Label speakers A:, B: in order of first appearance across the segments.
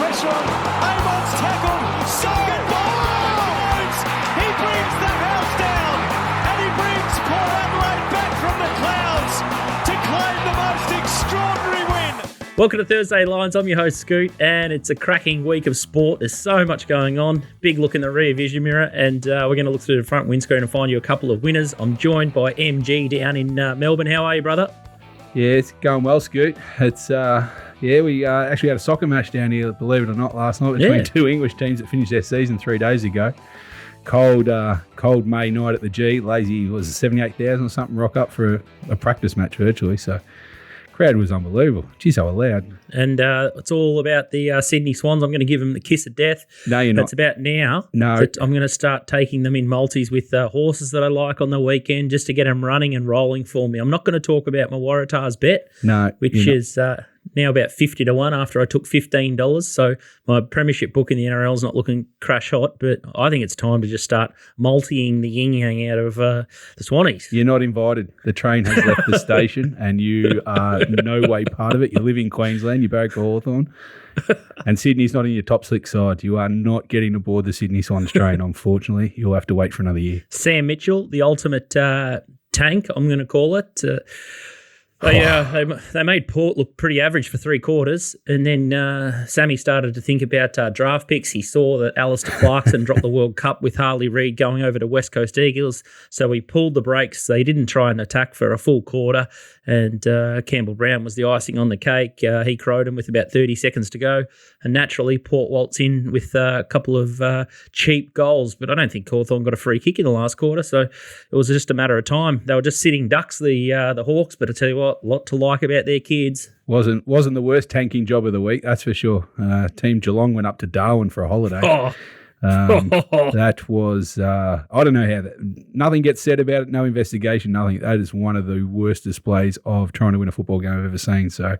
A: pressure on. Amon's tackled. So goodbye. He brings the house down, and he brings Port Adelaide back from the clouds to claim the most extraordinary win.
B: Welcome to Thursday Lines. I'm your host, Scoot, and it's a cracking week of sport. There's so much going on. Big look in the rear vision mirror, and we're going to look through the front windscreen and find you a couple of winners. I'm joined by MG down in Melbourne. How are you, brother?
C: Yeah, it's going well, Scoot. It's we actually had a soccer match down here, believe it or not, last night between two English teams that finished their season 3 days ago. Cold May night at the G. Lazy was 78,000 or something rock up for a practice match virtually. So crowd was unbelievable. Geez, they were loud.
B: And it's all about the Sydney Swans. I'm going to give them the kiss of death.
C: No, you're not.
B: It's about now.
C: No.
B: That I'm going to start taking them in multis with horses that I like on the weekend just to get them running and rolling for me. I'm not going to talk about my Waratahs bet, which is now about 50 to 1 after I took $15. So my premiership book in the NRL is not looking crash hot, but I think it's time to just start multiing the yin-yang out of the Swannies.
C: You're not invited. The train has left the station and you are no way part of it. You live in Queensland, you barrack for Hawthorn, and Sydney's not in your top 6 side. You are not getting aboard the Sydney Swans train, unfortunately. You'll have to wait for another year.
B: Sam Mitchell, the ultimate tank, I'm going to call it. They made Port look pretty average for 3 quarters, and then Sammy started to think about draft picks. He saw that Alistair Clarkson dropped the World Cup with Harley Reid going over to West Coast Eagles, so he pulled the brakes. They didn't try and attack for a full quarter, and Campbell Brown was the icing on the cake. He crowed him with about 30 seconds to go, and naturally Port waltz in with a couple of cheap goals, but I don't think Hawthorn got a free kick in the last quarter, so it was just a matter of time. They were just sitting ducks, the Hawks, but I tell you what, a lot to like about their kids.
C: Wasn't the worst tanking job of the week, that's for sure. Team Geelong went up to Darwin for a holiday. That was, I don't know how nothing gets said about it, no investigation, nothing. That is one of the worst displays of trying to win a football game I've ever seen. So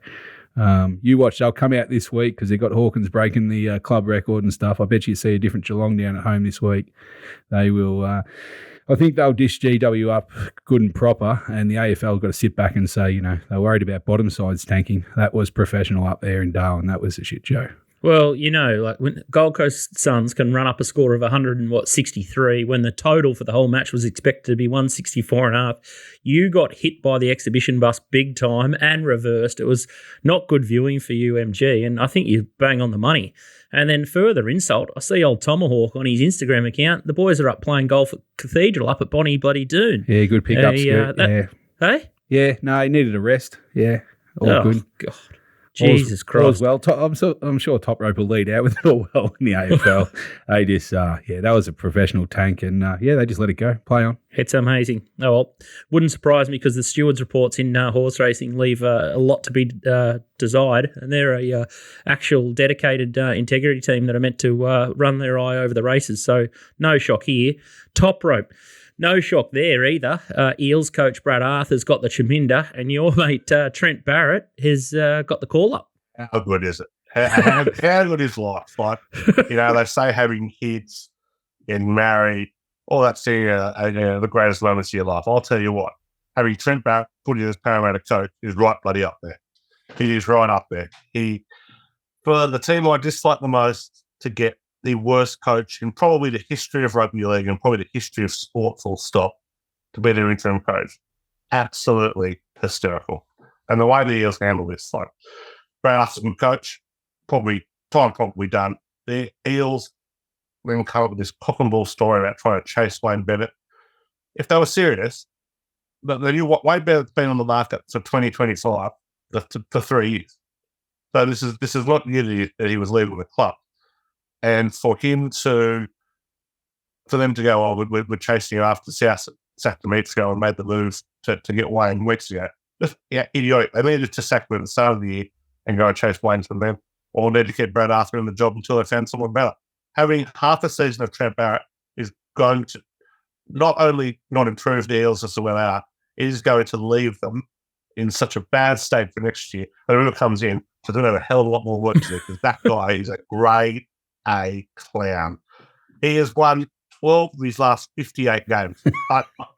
C: you watch, they'll come out this week because they've got Hawkins breaking the club record and stuff. I bet you see a different Geelong down at home this week. They will... I think they'll dish GW up good and proper, and the AFL got to sit back and say, they're worried about bottom sides tanking. That was professional up there in Darwin. That was a shit show.
B: Well, like when Gold Coast Suns can run up a score of 163 when the total for the whole match was expected to be 164.5. You got hit by the exhibition bus big time and reversed. It was not good viewing for you, MG, and I think you bang on the money. And then further insult, I see old Tomahawk on his Instagram account. The boys are up playing golf at Cathedral up at Bonnie Bloody Doon.
C: Yeah, good pick-up,
B: Hey?
C: Yeah, no, he needed a rest. Yeah, all good.
B: God. Jesus Christ.
C: Well, I'm sure Toprope will lead out with it all well in the AFL. They just, that was a professional tank, and they just let it go. Play on.
B: It's amazing. Oh, well, wouldn't surprise me because the stewards' reports in horse racing leave a lot to be desired, and they're a actual dedicated integrity team that are meant to run their eye over the races. So no shock here. Toprope. No shock there either. Eels coach Brad Arthur's got the Chaminda, and your mate Trent Barrett has got the call-up.
D: How good is it? How good is life? Like, they say having kids, getting married, all that's the greatest moments of your life. I'll tell you what, having Trent Barrett put in as Parramatta coach is right bloody up there. He is right up there. For the team I dislike the most to get the worst coach in probably the history of rugby league and probably the history of sport, full stop, to be their interim coach. Absolutely hysterical. And the way the Eels handle this, like, Brad Arthur's a good coach, probably done. The Eels then come up with this cock and ball story about trying to chase Wayne Bennett. If they were serious, they knew what Wayne Bennett's been on the market for 2025 for 3 years. So this is not the year that he was leaving the club. And for them to go, we're chasing you after South sacked him weeks ago and made the move to get Wayne weeks ago. Just idiotic. They needed to sack him at the start of the year and go and chase Wayne from them, or need to keep Brad Arthur in the job until they found someone better. Having half a season of Trent Barrett is going to not only not improve the Eels as well are, it is going to leave them in such a bad state for next year. And whoever comes in, so they're going to have a hell of a lot more work to do, because that guy is a grade A clown. He has won 12 of his last 58 games.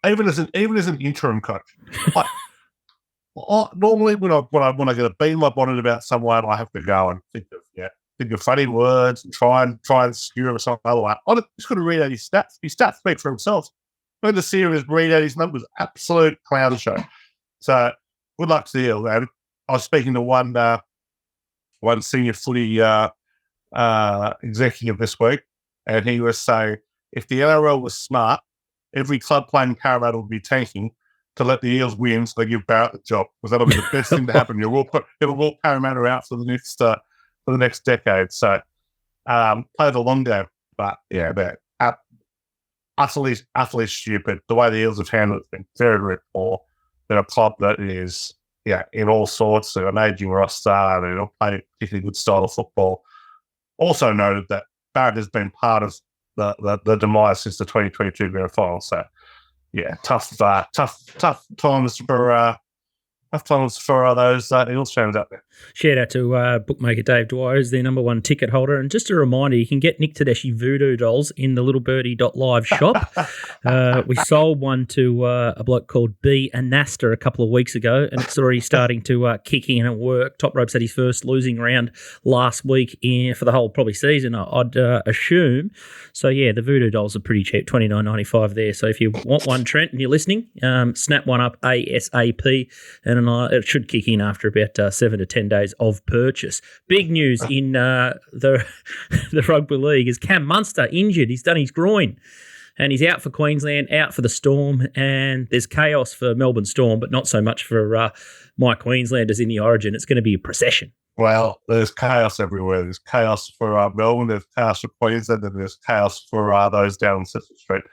D: Even as an interim coach. Normally when I get a bee in my bonnet about someone, I have to go and think of, think of funny words and try and skew him or something other way. I'm just going to read out his stats. His stats speak for himself. When the series read out his numbers, absolute clown show. So good luck to the Eels, man. I was speaking to one senior footy executive this week, and he was saying if the NRL was smart, every club playing Parramatta would be tanking to let the Eels win so they give Barrett the job, because that'll be the best thing to happen. It'll rule Parramatta out for the next decade. So play the long game. But yeah, they're utterly stupid. The way the Eels have handled it has been very, very poor. They're a club that is in all sorts. They're an aging roster. They don't play a particularly good style of football. Also noted that Barrett has been part of the demise since the 2022 grand final. So yeah, tough times for those Eels fans out there.
B: Shout out to bookmaker Dave Dwyer, who's their number one ticket holder. And just a reminder, you can get Nick Tedeschi voodoo dolls in the littlebirdie.live shop. We sold one to a bloke called B. Anasta a couple of weeks ago, and it's already starting to kick in and work. Toprope's had his first losing round last week for the whole probably season, I'd assume. So yeah, the voodoo dolls are pretty cheap, $29.95 there. So if you want one, Trent, and you're listening, snap one up ASAP, and it should kick in after about 7 to 10 days of purchase. Big news in the rugby league is Cam Munster injured. He's done his groin, and he's out for Queensland, out for the Storm, and there's chaos for Melbourne Storm, but not so much for my Queenslanders in the Origin. It's going to be a procession.
D: Well, there's chaos everywhere. There's chaos for Melbourne, there's chaos for Queensland, and there's chaos for those down on Cecil Street.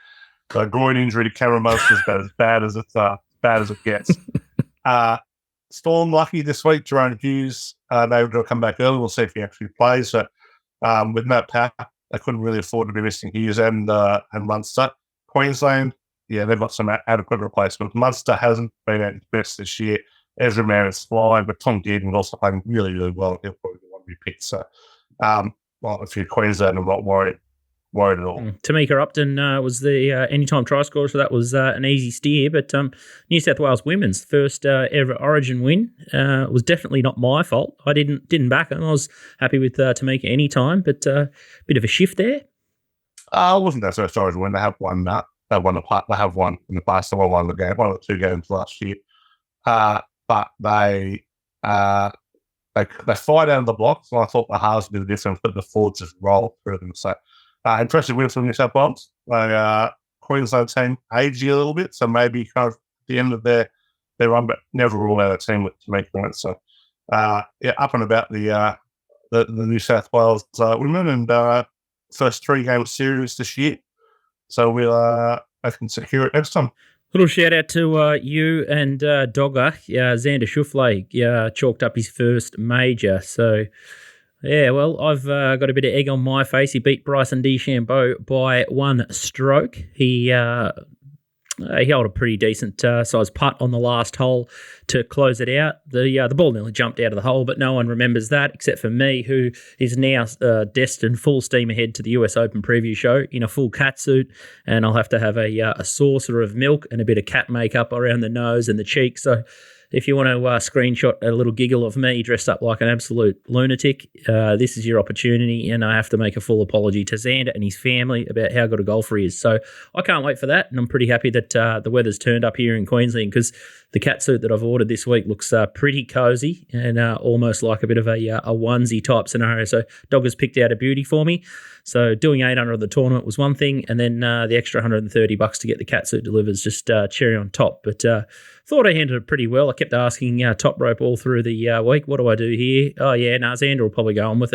D: So groin injury to Cameron Munster is as bad as it gets. Storm lucky this week. Jerome Hughes able to come back early. We'll see if he actually plays. But with Matt Pack, they couldn't really afford to be missing Hughes and Munster. Queensland, yeah, they've got some adequate replacements. Munster hasn't been at his best this year. Ezra Mann is flying, but Tom Dearden also playing really, really well. He'll probably want to be picked. So, if you're Queensland, I'm not worried at all.
B: Tamika Upton was the anytime try scorer, so that was an easy steer. But New South Wales women's first ever Origin win was definitely not my fault. I didn't back them. I was happy with Tamika anytime, but bit of a shift there.
D: I wasn't that first Origin win. They have won that. They have won in the past. They won the game, one of the two games last year. But they fight out of the blocks. And I thought the halves would be the difference, but the forwards just roll through them. So. Impressive win from New South Wales. Queensland team aging a little bit, so maybe kind of the end of their run, but never rule out a team to make points. So, up and about the New South Wales women, and first 3-game series this year. So they can secure it next time.
B: Little shout out to you and Dogger. Xander Schauffele chalked up his first major. So. Yeah, well, I've got a bit of egg on my face. He beat Bryson DeChambeau by 1 stroke. He held a pretty decent size putt on the last hole to close it out. The ball nearly jumped out of the hole, but no one remembers that except for me, who is now destined full steam ahead to the US Open preview show in a full cat suit, and I'll have to have a saucer of milk and a bit of cat makeup around the nose and the cheeks. So if you want to screenshot a little giggle of me dressed up like an absolute lunatic, this is your opportunity, and I have to make a full apology to Xander and his family about how good a golfer he is. So I can't wait for that, and I'm pretty happy that the weather's turned up here in Queensland, because the catsuit that I've ordered this week looks pretty cozy and almost like a bit of a onesie type scenario. So Dogger's picked out a beauty for me. So doing 800 of the tournament was one thing, and then the extra $130 to get the catsuit delivered is just cherry on top. But thought I handled it pretty well. I kept asking Toprope all through the week, what do I do here? Oh, yeah, Xander will probably go on with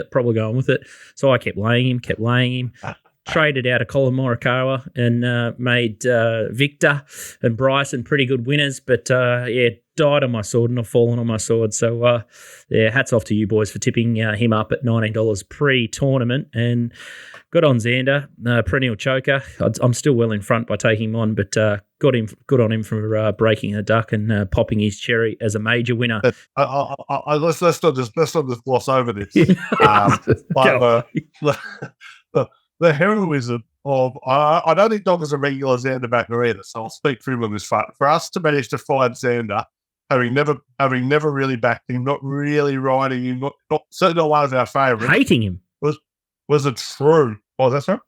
B: it. So I kept laying him. Traded out of Colin Morikawa and made Victor and Bryson pretty good winners, but died on my sword and I've fallen on my sword. So, hats off to you boys for tipping him up at $19 pre-tournament, and good on Xander, perennial choker. I'm still well in front by taking him on, but good on him for breaking a duck and popping his cherry as a major winner.
D: Let's not just gloss over this. The heroism of I don't think Dogger's a regular Xander backer either, so I'll speak for him on this front. For us to manage to find Xander, having never really backed him, not really riding him, not certainly not one of our favourites.
B: Hating him.
D: was a true. Oh, that's right.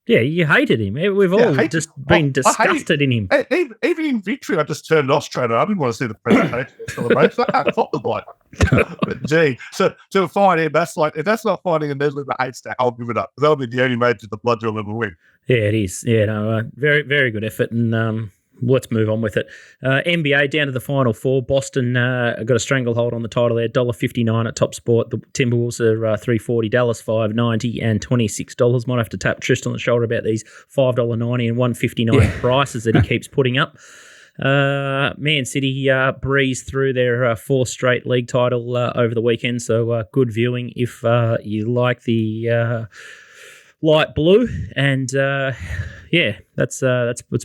B: Yeah, you hated him. We've all just been disgusted in him.
D: Even in victory, I just turned off straight up. I didn't want to see the presentation celebration. I can't the bloke. But gee, so to find him, that's like, if that's not finding a needle in the haystack, I'll give it up. That'll be the only major the blood drill ever win.
B: Yeah, it is. Yeah, no, very, very good effort. And let's move on with it. NBA down to the final four. Boston got a stranglehold on the title there. $1.59 at Top Sport. The Timberwolves are $3.40. Dallas $5.90 and $26. Might have to tap Tristan on the shoulder about these $5.90 and $1.59 prices that he keeps putting up. Man City breezed through their fourth straight league title over the weekend. So good viewing if you like the light blue. And that's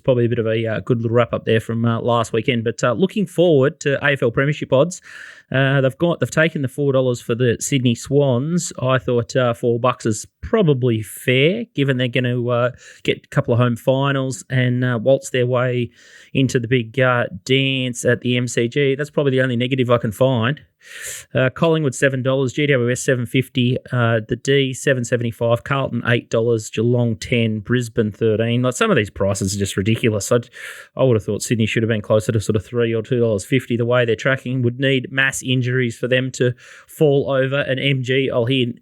B: probably a bit of a good little wrap up there from last weekend. But looking forward to AFL Premiership odds, they've taken the $4 for the Sydney Swans. I thought $4 is probably fair, given they're going to get a couple of home finals and waltz their way into the big dance at the MCG. That's probably the only negative I can find. Collingwood $7, GWS $7.50, the D $7.75, Carlton $8, Geelong $10, Brisbane $13. Like, some of these prices are just ridiculous. I would have thought Sydney should have been closer to sort of $3 or $2.50. The way they're tracking would need mass injuries for them to fall over an MG. I'll hear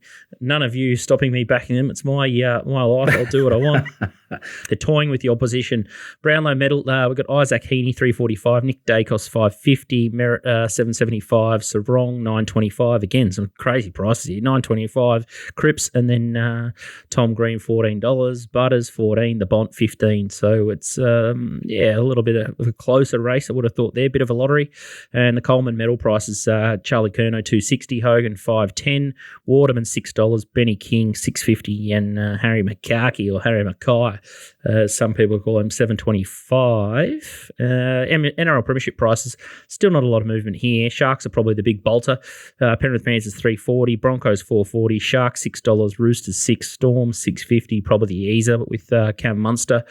B: none of you stopping me backing them. It's my life. I'll do what I want. They're toying with the opposition. Brownlow medal, we've got Isaac Heaney, $3.45, Nick Dacos, $5.50, Merritt, $7.75, Sarong, $9.25. Again, some crazy prices here. $9.25, Cripps, and then Tom Green, $14, Butters, $14, the Bont, $15. So it's, a little bit of a closer race, I would have thought there. Bit of a lottery. And the Coleman medal prices, Charlie Curnow, $2.60, Hogan, $5.10, Waterman, $6, Benny King, $6.50, and Harry McCarkey, or Harry Mackay, some people call him, $7.25. NRL Premiership prices, still not a lot of movement here. Sharks are probably the big bolter. Penrith Panthers $3.40, Broncos $4.40, Sharks $6, Roosters $6, Storm $6.50, probably the easer, but with Cam Munster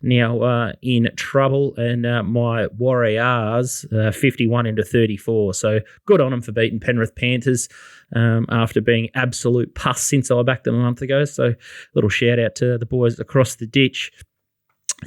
B: now in trouble, and my Warriors 51 into 34. So good on them for beating Penrith Panthers after being absolute pus since I backed them a month ago. So little shout out to the boys across the ditch.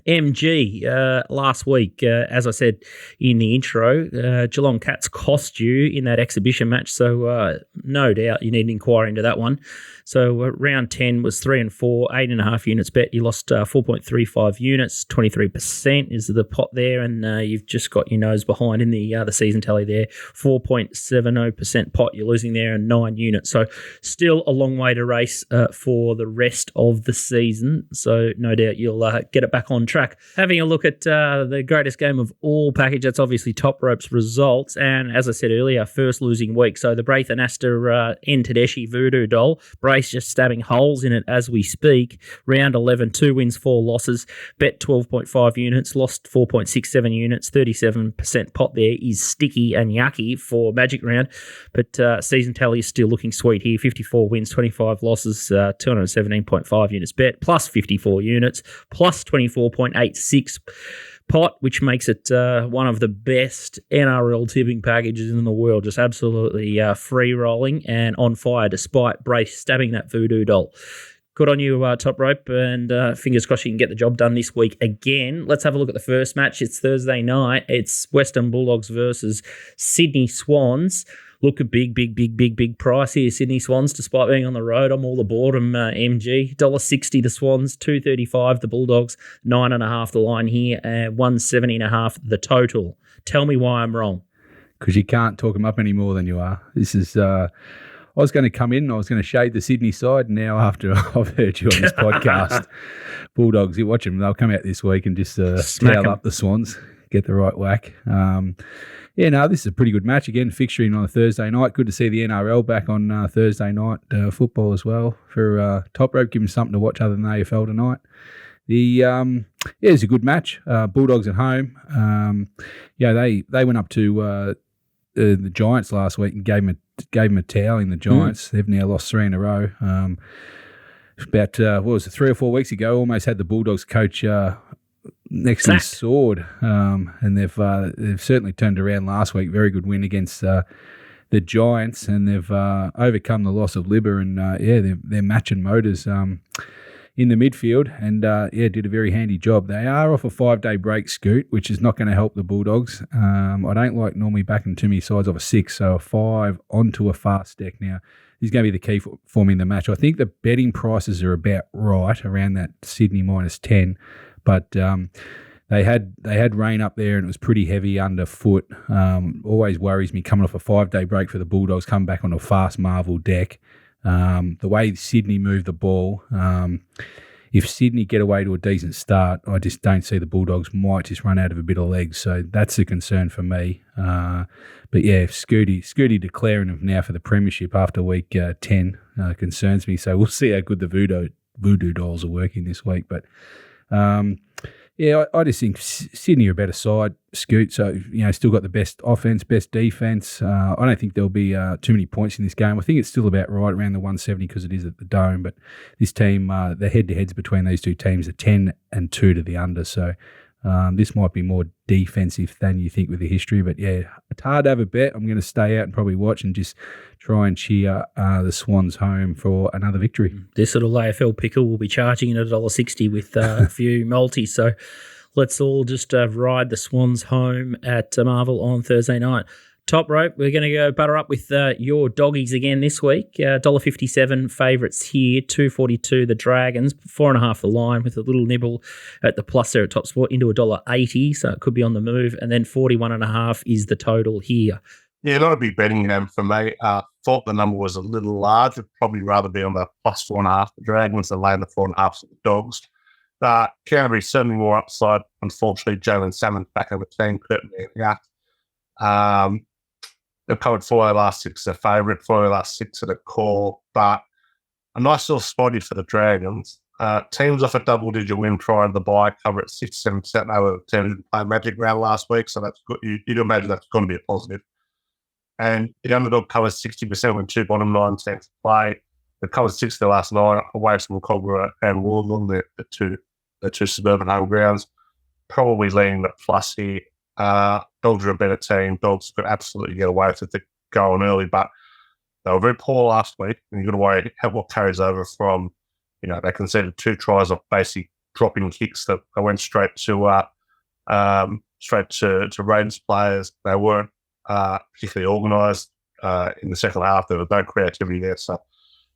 B: MG, last week, as I said in the intro, Geelong Cats cost you in that exhibition match, so no doubt you need an inquiry into that one. So round 10 was 3 and 4, 8.5 units bet. You lost 4.35 units, 23% is the pot there, and you've just got your nose behind in the season tally there. 4.70% pot you're losing there, and 9 units. So still a long way to race for the rest of the season. So no doubt you'll get it back on track. Having a look at the greatest game of all package, that's obviously Toprope's results, and as I said earlier, first losing week. So the Braith and Astor N Tedeschi voodoo doll, Braith just stabbing holes in it as we speak. Round 11, 2 wins, 4 losses, bet 12.5 units, lost 4.67 units, 37% pot there is sticky and yucky for Magic Round, but season tally is still looking sweet here. 54 wins, 25 losses, 217.5 units bet, plus 54 units, plus 24.86 pot, which makes it one of the best NRL tipping packages in the world. Just absolutely free rolling and on fire, despite Brace stabbing that voodoo doll. Good on you, Toprope, and fingers crossed you can get the job done this week again. Let's have a look at the first match. It's Thursday night. It's Western Bulldogs versus Sydney Swans. Look, a big price here, Sydney Swans, despite being on the road. I'm all aboard them, MG. $1.60 the Swans, $2.35 the Bulldogs, 9.5 the line here, and 170.5 the total. Tell me why I'm wrong.
C: Because you can't talk them up any more than you are. This is... I was going to come in and I was going to shade the Sydney side. And now, after I've heard you on this podcast, Bulldogs, you watch them, they'll come out this week and just towel up the Swans, get the right whack. This is a pretty good match. Again, fixturing on a Thursday night. Good to see the NRL back on Thursday night football as well for Toprope, give them something to watch other than AFL tonight. It's a good match. Bulldogs at home. They went up to the Giants last week and gave them a towel in the Giants. They've now lost 3 in a row. About 3 or 4 weeks ago, almost had the Bulldogs coach next to his sword, and they've certainly turned around last week. Very good win against the the Giants, and they've overcome the loss of Libba, and they're matching motors in the midfield, and did a very handy job. They are off a 5-day break, Scoot, which is not going to help the Bulldogs. I don't like normally backing too many sides off a 6, so a 5 onto a fast deck now. He's going to be the key for me in the match. I think the betting prices are about right, around that Sydney -10, but they had rain up there and it was pretty heavy underfoot. Always worries me coming off a 5-day break for the Bulldogs, come back on a fast Marvel deck. The way Sydney moved the ball, if Sydney get away to a decent start, I just don't see the Bulldogs might just run out of a bit of legs. So that's a concern for me. But yeah, Scooty declaring him now for the premiership after week 10 concerns me. So we'll see how good the voodoo dolls are working this week. But I just think Sydney are a better side, Scoot. So, still got the best offense, best defense. I don't think there'll be too many points in this game. I think it's still about right around the 170 because it is at the Dome. But this team, the head-to-heads between these two teams are 10-2 to the under. So this might be more defensive than you think with the history. But yeah, it's hard to have a bet. I'm going to stay out and probably watch and just try and cheer the Swans home for another victory.
B: This little AFL pickle will be charging at $1.60 with a few multis. So let's all just ride the Swans home at Marvel on Thursday night. Top rope, we're going to go butter up with your doggies again this week. $1.57 favourites here, $2.42 the Dragons, 4.5 the line with a little nibble at the plus there at Top Sport into $1.80, so it could be on the move. And then 41.5 is the total here.
D: Yeah, not a big betting game for me. Thought the number was a little large. I'd probably rather be on the plus 4.5 the Dragons than laying the 4.5 for the Dogs. Canterbury certainly more upside. Unfortunately, Jalen Salmon back over team. They've covered 4 of the last 6 as a favourite, 4 of the last 6 at a call, but a nice little spotty for the Dragons. Teams off a double-digit win prior to the bye cover at 6-7%. They were teams to play Magic round last week, so that's good. You'd imagine that's going to be a positive. And the underdog covers 60% when 2 bottom 9 teams play. They've covered 6 of the last 9 away from Collingwood and Wollongong, the two suburban home grounds. Probably leaning the plus here. Dogs are a better team. Dogs could absolutely get away with it. They're going early, but they were very poor last week, and you've got to worry what carries over from, they conceded 2 tries off basic dropping kicks that they went straight to Raiders players. They weren't particularly organised in the second half. There was no creativity there. So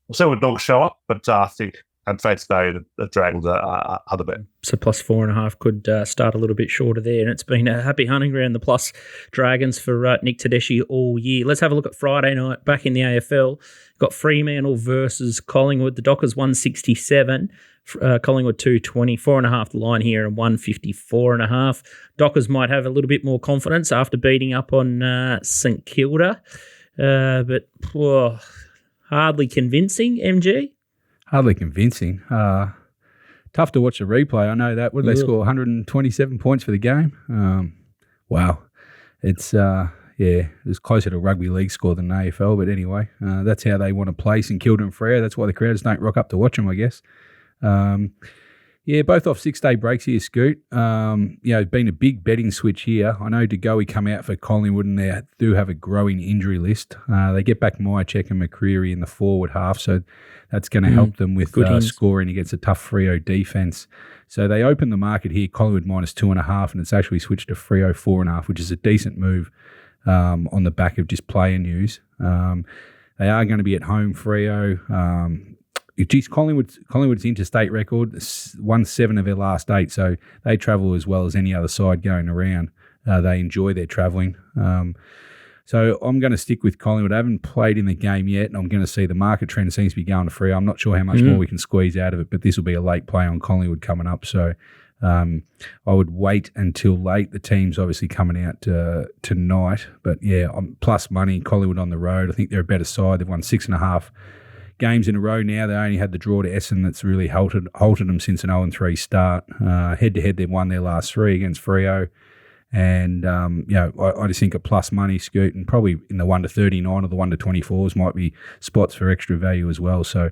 D: we'll see what Dogs show up, but I think at face value, the Dragons are the bet.
B: So plus 4.5 could start a little bit shorter there. And it's been a happy hunting ground, the plus Dragons for Nick Tedeschi all year. Let's have a look at Friday night back in the AFL. Got Fremantle versus Collingwood. The Dockers 167, Collingwood 220, 4.5 the line here and 154.5. Dockers might have a little bit more confidence after beating up on St Kilda. But hardly convincing, MG.
C: Hardly convincing. Tough to watch the replay. I know that. What did they score? 127 points for the game. Wow. It's it was closer to rugby league score than AFL. But anyway, that's how they want to play St Kilda and Freo. That's why the crowds don't rock up to watch them, I guess. Both off 6-day breaks here, Scoot. It's been a big betting switch here. I know Degoe come out for Collingwood and they do have a growing injury list. They get back Myercheck and McCreary in the forward half, so that's going to help them with scoring against a tough Freo defence. So they open the market here, Collingwood -2.5, and it's actually switched to Freo 4.5, which is a decent move on the back of just player news. They are going to be at home, Freo. Collingwood's interstate record, 1-7 of their last 8, so they travel as well as any other side going around. They enjoy their travelling. So I'm going to stick with Collingwood. I haven't played in the game yet, and I'm going to see the market trend seems to be going to Freo. I'm not sure how much more we can squeeze out of it, but this will be a late play on Collingwood coming up. So I would wait until late. The team's obviously coming out tonight, but I'm plus money. Collingwood on the road. I think they're a better side. They've won 6.5 games in a row now. They only had the draw to Essendon that's really halted them since an 0-3 start. Head-to-head, they've won their last 3 against Freo. And, I just think a plus money, Scoot, and probably in the 1-39 or the 1-24s might be spots for extra value as well. So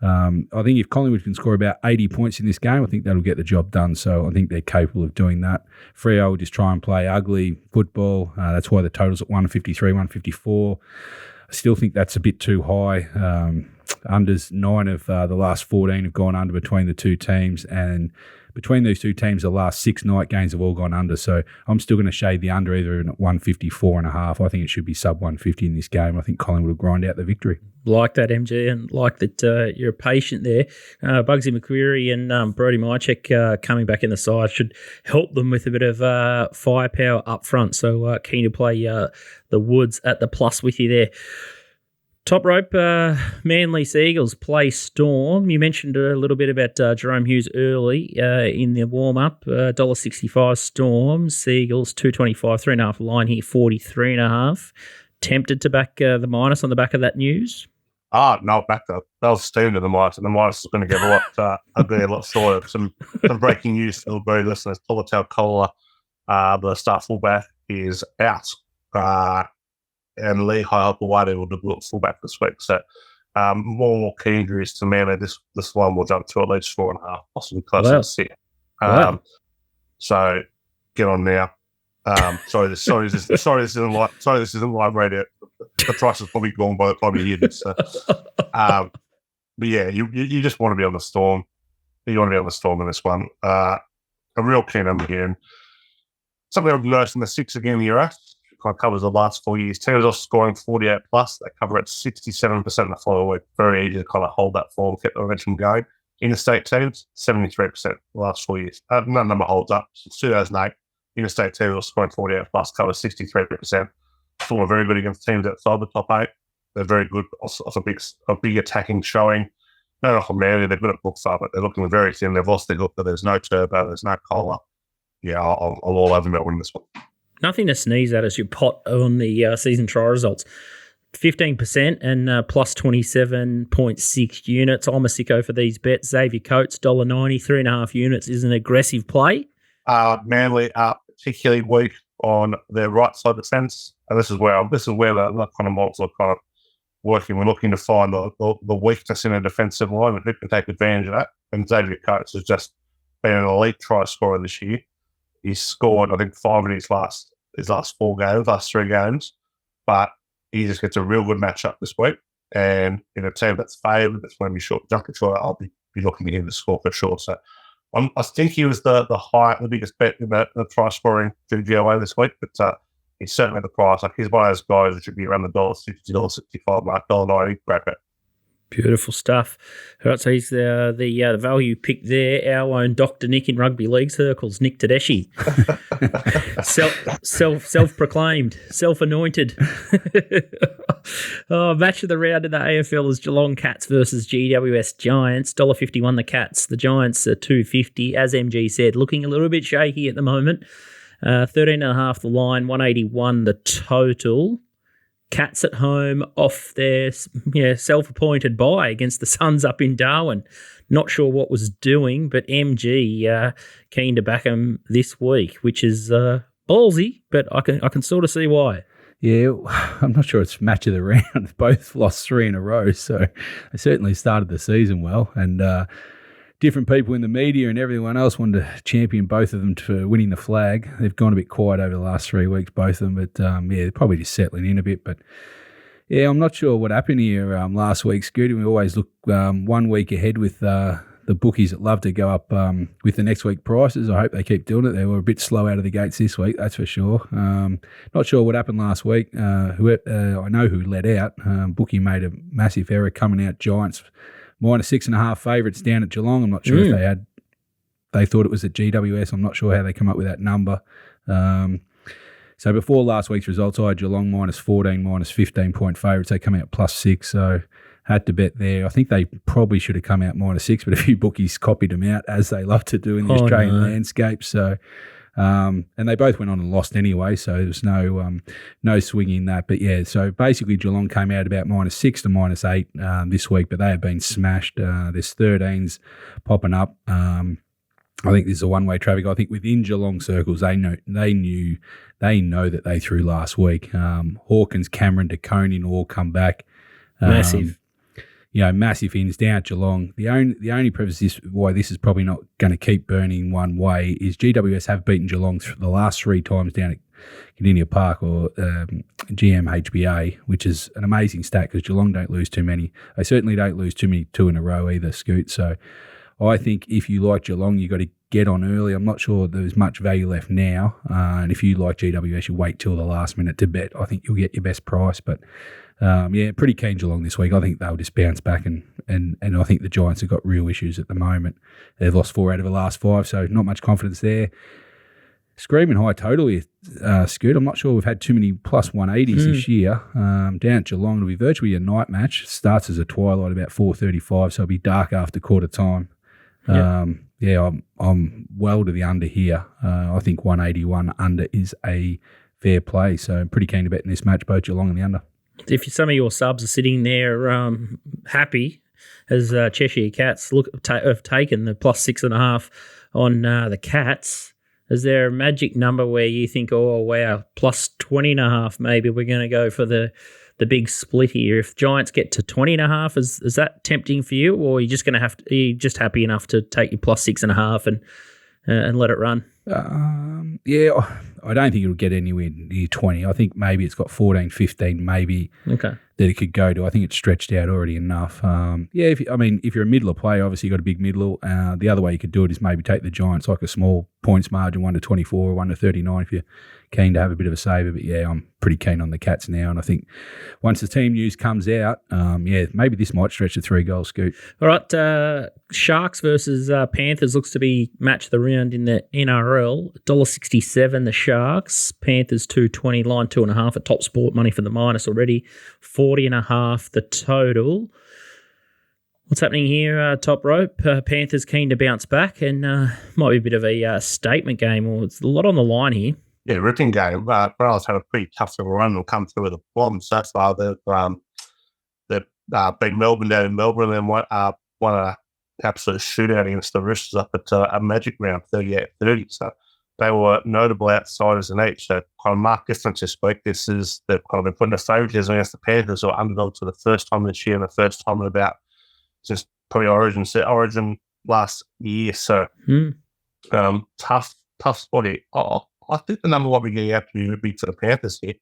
C: I think if Collingwood can score about 80 points in this game, I think that'll get the job done. So I think they're capable of doing that. Freo will just try and play ugly football. That's why the total's at 153, 154. I still think that's a bit too high. Unders, 9 of the last 14 have gone under between the two teams, and between these two teams, the last 6 night games have all gone under. So I'm still going to shade the under either at 154.5. I think it should be sub 150 in this game. I think Collingwood will grind out the victory. Like
B: that, MG, and like that you're patient there. Bugsy McQuarrie and Birdie Mychek coming back in the side should help them with a bit of firepower up front. So keen to play the Woods at the plus with you there. Toprope, Manly Seagulls play Storm. You mentioned a little bit about Jerome Hughes early in the warm-up. $1.65 Storm, Seagulls, $2.25, 3.5 line here, 43.5. Tempted to back the minus on the back of that news?
D: No, back up. That was steamed to the minus, and the minus is going to get a lot shorter. Some breaking news for the Birdie listeners. Collingwood, the start fullback, is out. And Lee Haiopawade will do fullback this week. So more key injuries to Manly. This one will jump to at least 4.5, possibly closer to 6. So get on now. Sorry, this isn't live radio. The price is probably gone by the time you hear this. So, but yeah, you just want to be on the Storm. You want to be on the Storm in this one. A real keen number here. Something I've noticed in the 6 again era. Kind of covers the last 4 years. Teams are scoring 48 plus. They cover at 67% the following week. Very easy to kind of hold that form, keep the momentum going. Interstate teams, 73% the last 4 years. That number holds up. Since 2008, interstate teams are scoring 48 plus, cover 63%. Still very good against teams outside the top 8. They're very good. Also a big attacking showing. No, not Manly. They're good at book far, but they're looking very thin. They've lost their hooker. There's no Turbo. There's no Kohler. Yeah, I'll all over them about winning this one.
B: Nothing to sneeze at as your pot on the season trial results. 15% and plus 27.6 units. I'm a sicko for these bets. Xavier Coates, $1.90, 3.5 units is an aggressive play.
D: Manly are particularly weak on their right side of the fence, and this is where the kind of models are kind of working. We're looking to find the weakness in a defensive line and who can take advantage of that. And Xavier Coates has just been an elite try scorer this year. He's scored, I think, 5 in his last 3 games, but he just gets a real good matchup this week. And in a team that's favoured, that's going to be short junket short, I'll be looking at him to score for sure. So I think he was the biggest bet in the try scoring GGOA this week, but he's certainly the price. Like, he's one of those guys that should be around the $1.60, $1.65 mark, $1.90. Great bet.
B: Beautiful stuff. All right, so he's the value pick there. Our own Dr. Nick in rugby league circles, Nick Tedeschi. Self-proclaimed, self-anointed. Match of the round in the AFL is Geelong Cats versus GWS Giants. $1.51 the Cats. The Giants are $2.50, as MG said. Looking a little bit shaky at the moment. 13.5 the line, 181 the total. Cats at home off their self-appointed bye against the Suns up in Darwin. Not sure what was doing, but MG keen to back them this week, which is ballsy, but I can sort of see why.
C: Yeah, I'm not sure it's match of the round. Both lost 3 in a row, so they certainly started the season well. And different people in the media and everyone else wanted to champion both of them for winning the flag. They've gone a bit quiet over the last 3 weeks, both of them, but they're probably just settling in a bit. But yeah, I'm not sure what happened here last week, Scooty. We always look 1 week ahead with the bookies that love to go up with the next week prices. I hope they keep doing it. They were a bit slow out of the gates this week, that's for sure. Not sure what happened last week. I know who led out. Bookie made a massive error coming out Giants -6.5 favourites down at Geelong. I'm not sure if they thought it was at GWS. I'm not sure how they come up with that number. So before last week's results, I had Geelong -14, -15 point favourites. They come out +6, so had to bet there. I think they probably should have come out -6, but a few bookies copied them out, as they love to do in the Australian landscape. So, and they both went on and lost anyway, so there was no swing in that. But yeah, so basically Geelong came out about -6 to -8 this week, but they have been smashed. There's 13s popping up. I think this is a one-way traffic. I think within Geelong circles, they know that they threw last week. Hawkins, Cameron, DeConing all come back.
B: Massive.
C: Massive ins down at Geelong. The only preface why this is probably not going to keep burning one way is GWS have beaten Geelong the last 3 times down Cardinia Park or GMHBA, which is an amazing stat because Geelong don't lose too many. They certainly don't lose too many 2 in a row either, Scoot. So I think if you like Geelong, you've got to get on early. I'm not sure there's much value left now. And if you like GWS, you wait till the last minute to bet. I think you'll get your best price. But pretty keen Geelong this week. I think they'll just bounce back, and I think the Giants have got real issues at the moment. They've lost 4 out of the last 5, so not much confidence there. Screaming high total here, Scoot. I'm not sure we've had too many plus 180s this year. Down at Geelong, it'll be virtually a night match. Starts as a twilight about 4:35, so it'll be dark after quarter time.
B: Yep.
C: I'm well to the under here. I think 181 under is a fair play, so I'm pretty keen to bet in this match, both Geelong and the under.
B: If some of your subs are sitting there happy, as Cheshire Cats have taken the plus 6.5 on the Cats, is there a magic number where you think, oh, wow, plus 20.5, maybe we're going to go for the big split here? If Giants get to 20.5, is that tempting for you, or are you just going to are you just happy enough to take your plus 6.5 and let it run?
C: I don't think it'll get anywhere near 20. I think maybe it's got 14, 15, maybe that it could go to. I think it's stretched out already enough. If you're a middler player, obviously you've got a big middle. The other way you could do it is maybe take the Giants like a small points margin, 1-24 or 1-39 if you're keen to have a bit of a saver. But I'm pretty keen on the Cats now, and I think once the team news comes out, maybe this might stretch to 3 goals, Scoot.
B: All right, Sharks versus Panthers looks to be match of the round in the NRL. $1.67 the Sharks, Panthers 2.20, line 2.5 at Top Sport, money for the minus already, 40.5 the total. What's happening here, Toprope? Panthers keen to bounce back, and might be a bit of a statement game, or it's a lot on the line here.
D: Yeah, ripping game. Wales had a pretty tough little run. They'll come through with a bomb so far. They've beat Melbourne down in Melbourne, and then won an absolute shootout against the Roosters up at a Magic round, 38-30. So they were notable outsiders in each. So kind of marked difference this week. They've kind of been putting a favouritism against the Panthers, or underdogs for the first time this year, and the first time in about since probably Origin last year. So tough spot here. I think the number one we're getting out to be for the Panthers here.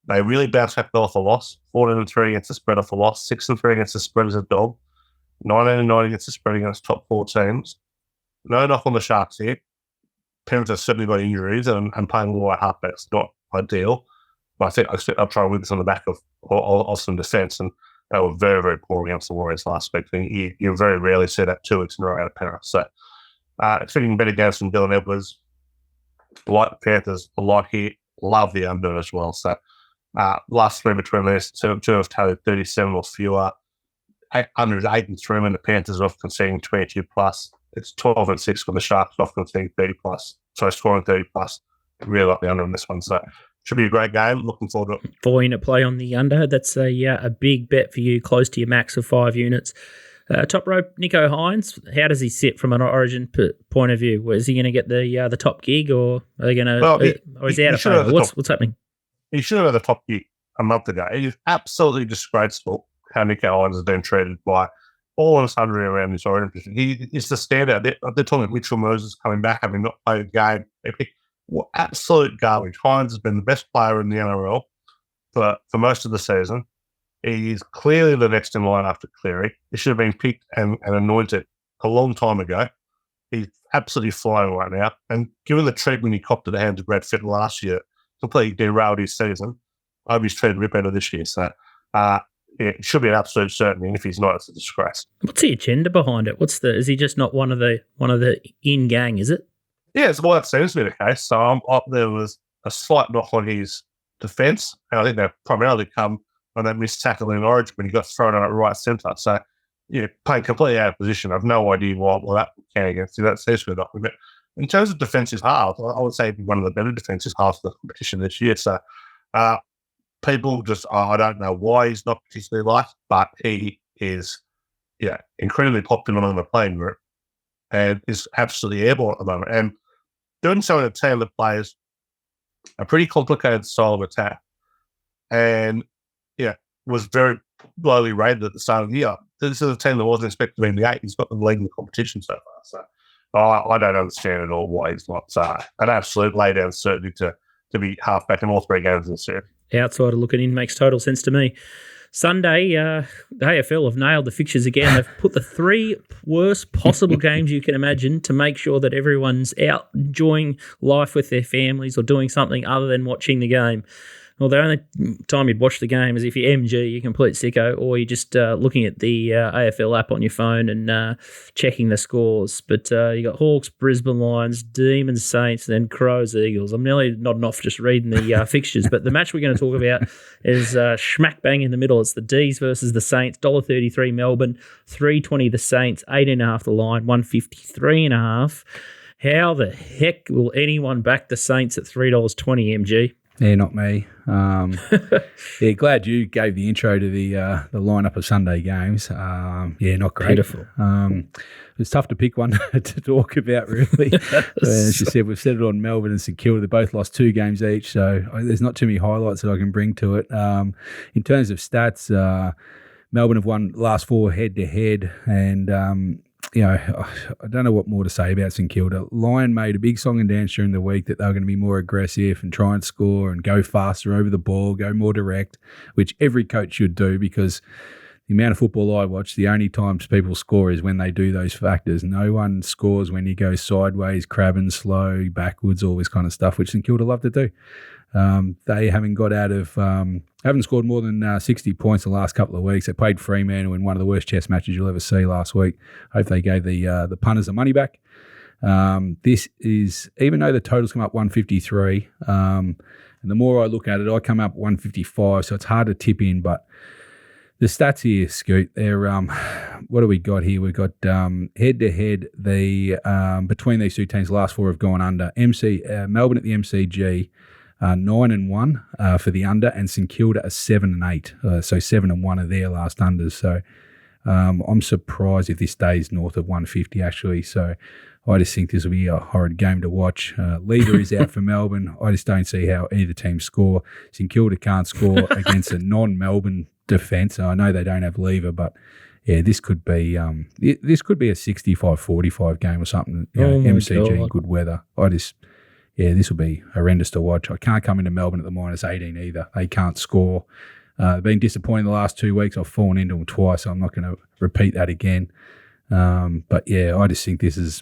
D: They really bounced back off a loss. 14-3 against the spread off a loss. 6-3 against the spread as a dog. 19-9 against the spread against top 4 teams. No knock on the Sharks here. Penrith have certainly got injuries, and playing all white halfback's not ideal. But I think I'll try and win this on the back of some defence, and they were very, very poor against the Warriors last week. You very rarely see that 2 weeks in a row out of Penrith. So expecting better games from Dylan Edwards. Like the Panthers, like here, love the under as well. So last 3 between these two have tallied 37 or fewer. Under is 8-3 when the Panthers are off conceding 22 plus. It's 12-6 when the Sharks are off conceding 30 plus. So scoring 30 plus. Really like the under on this one. So should be a great game. Looking forward to it.
B: 4 unit play on the under. That's a big bet for you, close to your max of 5 units. Top rope, Nico Hines. How does he sit from an Origin point of view? Is he going to get the top gig, or are they going to? Or is he out of favour? What's happening?
D: He should have had the top gig a month ago. It is absolutely disgraceful how Nico Hines has been treated by all of us around this Origin position. He is the standout. They're talking Mitchell Moses coming back, having not played a game. Absolute garbage. Hines has been the best player in the NRL for most of the season. He is clearly the next in line after Cleary. He should have been picked and anointed a long time ago. He's absolutely flying right now. And given the treatment he copped at the hands of Brad Fittler last year, completely derailed his season. I hope he's treated a bit better this year. So it should be an absolute certainty. And if he's not, it's a disgrace.
B: What's the agenda behind it? Is he just not one of the in gang? Is it?
D: Yeah, well, that seems to be the case. So there was a slight knock on his defence, and I think they've primarily come on that missed tackle in Origin when he got thrown on at right centre. So, playing completely out of position. I've no idea why that can against you. That seems to be not. But in terms of defensive half, I would say he'd be one of the better defensive halves of the competition this year. So, people just, I don't know why he's not particularly liked, but he is, incredibly popular on the playing group and is absolutely airborne at the moment. And doing so in a team that plays a pretty complicated style of attack and was very lowly rated at the start of the year. This is a team that wasn't expected to be in the 8. He's got them leading the competition so far. So I don't understand at all why he's not an absolute lay down certainty to to be halfback in all 3 games this year.
B: Outsider looking in makes total sense to me. Sunday, the AFL have nailed the fixtures again. They've put the 3 worst possible games you can imagine to make sure that everyone's out enjoying life with their families or doing something other than watching the game. Well, the only time you'd watch the game is if you're MG, you're complete sicko, or you're just looking at the AFL app on your phone and checking the scores. But you got Hawks, Brisbane Lions, Demons, Saints, and then Crows, Eagles. I'm nearly nodding off just reading the fixtures. But the match we're going to talk about is smack bang in the middle. It's the D's versus the Saints, $1.33 Melbourne, $3.20 the Saints, 8.5 the line, 153.5. How the heck will anyone back the Saints at $3.20, MG?
C: Yeah, not me. Yeah, glad you gave the intro to the lineup of Sunday games. Yeah, not great.
B: Beautiful.
C: It's tough to pick one to talk about, really. As you said, we've said it on Melbourne and St Kilda. They both lost 2 games each, so there's not too many highlights that I can bring to it. In terms of stats, Melbourne have won the last 4 head-to-head, and I don't know what more to say about St Kilda. Lyon made a big song and dance during the week that they were going to be more aggressive and try and score and go faster over the ball, go more direct, which every coach should do, because the amount of football I watch, the only times people score is when they do those factors. No one scores when you go sideways, crabbing, slow, backwards, all this kind of stuff, which St Kilda love to do. They haven't scored more than 60 points the last couple of weeks. They played Fremantle in one of the worst chess matches you'll ever see last week. Hope they gave the punters the money back. This is, even though the totals come up 153, and the more I look at it, I come up 155, so it's hard to tip in, but the stats here, Scoot, they're, what do we got here? We've got head-to-head, between these 2 teams, the last 4 have gone under. Melbourne at the MCG, 9-1 for the under, and St Kilda are 7-8. So 7-1 are their last unders. So I'm surprised if this stays north of 150, actually. So I just think this will be a horrid game to watch. Lever is out for Melbourne. I just don't see how either team score. St Kilda can't score against a non-Melbourne defence. I know they don't have Lever, but yeah, this could be a 65-45 game or something. MCG in good weather. This will be horrendous to watch. I can't come into Melbourne at the -18 either. They can't score. They've been disappointing the last 2 weeks. I've fallen into them twice, so I'm not going to repeat that again. But yeah, I just think this is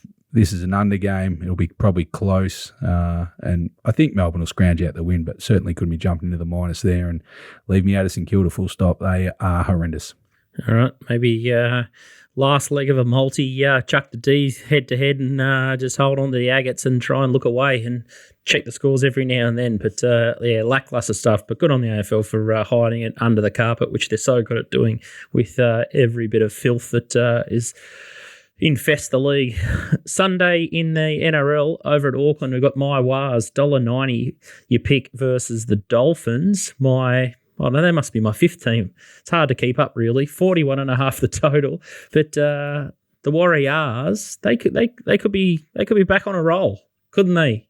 C: an under game. It'll be probably close, and I think Melbourne will scrounge out the win, but certainly couldn't be jumping into the minus there and leave me out of St Kilda full stop. They are horrendous.
B: All right, maybe last leg of a multi, chuck the D's head-to-head and just hold on to the agates and try and look away and check the scores every now and then. But, lacklustre stuff, but good on the AFL for hiding it under the carpet, which they're so good at doing with every bit of filth that is infest the league. Sunday in the NRL over at Auckland, we've got Illawarrs, $1.90 you pick versus the Dolphins. They must be my 5th team. It's hard to keep up, really. 41.5 the total. But the Warriors, they could be back on a roll, couldn't they,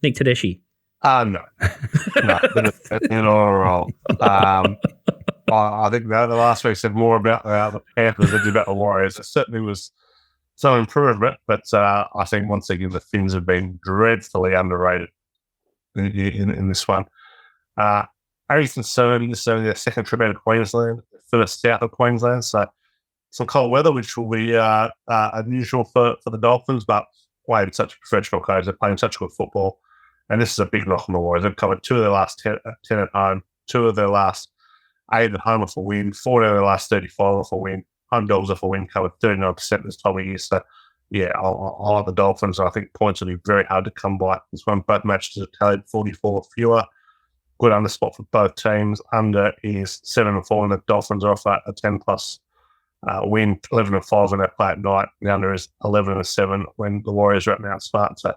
B: Nick Tedeschi?
D: No, they're on a roll. I think the last week said more about the Panthers than about the Warriors. It certainly was some improvement, but I think once again the Finns have been dreadfully underrated in this one. Harrison Sony is their 2nd trip out of Queensland, first south of Queensland, so some cold weather, which will be unusual for the Dolphins, but playing such a professional coach, they're playing such good football, and this is a big knock on the Warriors. They've covered 2 of their last 10 at home, 2 of their last 8 at home off a win, 4 of their last 35 off a win, home dogs off a win, covered 39% this time of year, so yeah, I like the Dolphins. I think points will be very hard to come by. This one, both matches have tallied 44 fewer. Good under spot for both teams. Under is 7-4, and the Dolphins are off a 10+ win, 11-5 when they play at night. The under is 11-7 when the Warriors are at Mount Smart. So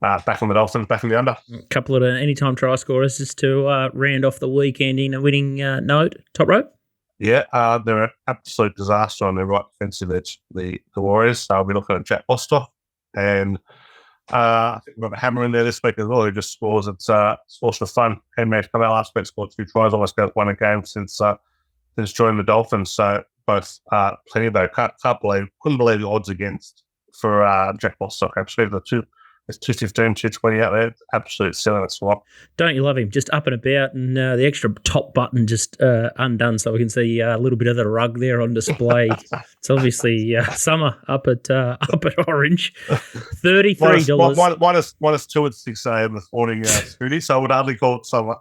D: back on the Dolphins, back on the under.
B: A couple of anytime try scorers just to round off the weekend in a winning note. Toprope?
D: Yeah, they're an absolute disaster on their right defensive edge, the Warriors. So I'll be looking at Jack Bostock, and I think we've got a hammer in there this week as well. He just scores. It's for fun. Handmade come out last week, scored 2 tries, almost won a game since joining the Dolphins. So both plenty though. Couldn't believe the odds against for Jack Bostock. Actually, the It's 215, 220 out there. Absolute selling a swap.
B: Don't you love him? Just up and about, and the extra top button just undone, so we can see a little bit of the rug there on display. It's obviously summer up at Orange. $33.
D: Minus 2 at 6 a.m. this morning, Scooty. So I would hardly call it summer.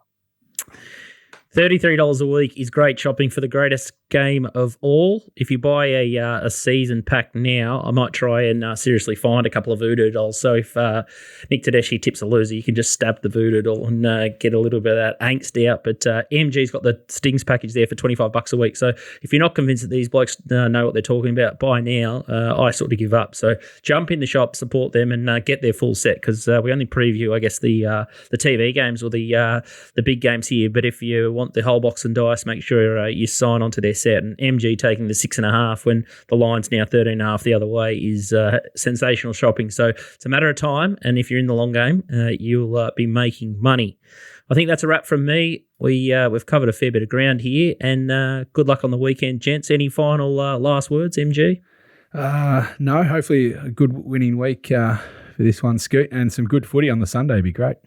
B: $33 a week is great shopping for the greatest game of all. If you buy a season pack now, I might try and seriously find a couple of voodoo dolls. So if Nick Tedeschi tips a loser, you can just stab the voodoo doll and get a little bit of that angst out. But MG's got the Stings package there for $25 a week. So if you're not convinced that these blokes know what they're talking about, buy now. I sort of give up. So jump in the shop, support them, and get their full set, because we only preview, I guess, the TV games or the big games here. But if you want the whole box and dice, make sure you sign onto their set. And MG taking the 6.5 when the line's now 13.5 the other way is sensational shopping. So it's a matter of time, and if you're in the long game, you'll be making money. I think that's a wrap from me. We've covered a fair bit of ground here, and good luck on the weekend, gents. Any final last words, MG?
C: No, hopefully a good winning week for this one, Scoot, and some good footy on the Sunday would be great.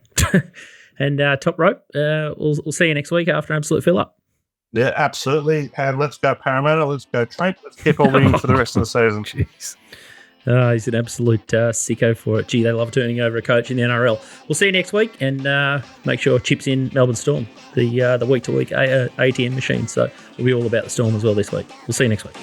B: And Toprope, we'll see you next week after an absolute fill-up.
D: Yeah, absolutely. And let's go Parramatta. Let's go Trent. Let's keep on winning for the rest of the season.
C: Jeez.
B: He's an absolute sicko for it. Gee, they love turning over a coach in the NRL. We'll see you next week, and make sure Chip's in Melbourne Storm, the week-to-week ATM machine. So we'll be all about the Storm as well this week. We'll see you next week.